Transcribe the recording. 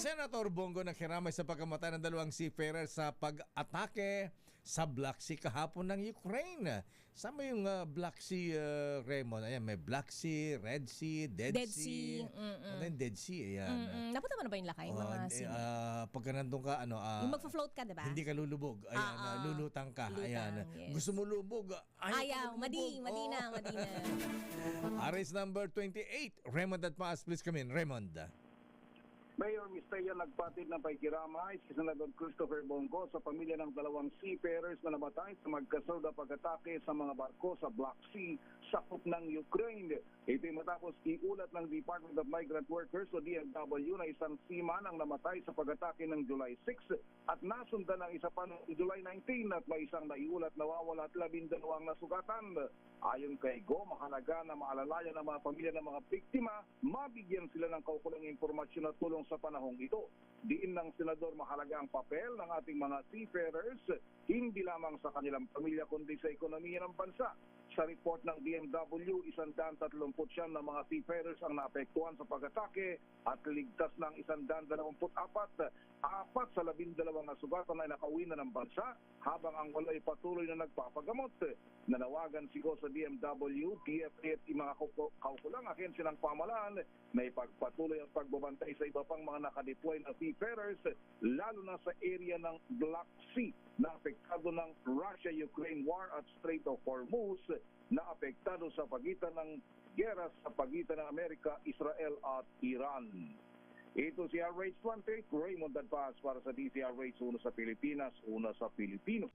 Senator Bongo naghiramay sa pagkamatay ng dalawang seafarer sa pag-atake sa Black Sea kahapon ng Ukraine. Sama yung Black Sea, Raymond. Ayan, may Black Sea, Red Sea, Dead Sea. Ano yung Dead Sea? Ayan. Napunta mo na ba yung lakay? Mga Pagka nandun ka, yung magpa-float ka, diba? hindi ka lulubog. Ayan, lulutang ka. Ayan. Yes. Gusto mo lubog. Ayaw, madi na. Arrest number 28. Raymond at Paas, please come in. Raymond. Mayor Misteya nagpatid ng pagkiramay si Senador Christopher Bongo sa pamilya ng dalawang seafarers na namatay sa magkasunod na pag-atake sa mga barko sa Black Sea, sakop ng Ukraine. Ito'y matapos iulat ng Department of Migrant Workers o DMW na isang seaman ang namatay sa pag-atake ng July 6 at nasundan ng isa pa noong July 19 at may isang naiulat na nawawala at 12 nasugatan. Ayon kay Go, mahalaga na maalalayan ng mga pamilya ng mga biktima, mabigyan sila ng kaukulang impormasyon at tulong sa panahong ito. Diin ng senador mahalaga ang papel ng ating mga seafarers, hindi lamang sa kanilang pamilya kundi sa ekonomiya ng bansa. Sa report ng DMW, 139 na mga seafarers ang naapektuhan sa pag-atake at ligtas ng 124. Apat sa 12 nasugatan ay nakauwi na ng bansa habang ang wala ay patuloy na nagpapagamot. Nanawagan sigo sa DMW, DFA at mga kaukulang ahensya ng pamahalaan na ipagpatuloy ang pagbabantay sa iba pang mga nakadeploy na seafarers lalo na sa area ng Black Sea na apektado ng Russia-Ukraine War at Strait of Hormuz na apektado sa pagitan ng gera sa pagitan ng Amerika, Israel at Iran. Ito si RH28, Raymond Dadpaz para sa DCRH, una sa Pilipinas, una sa Pilipino.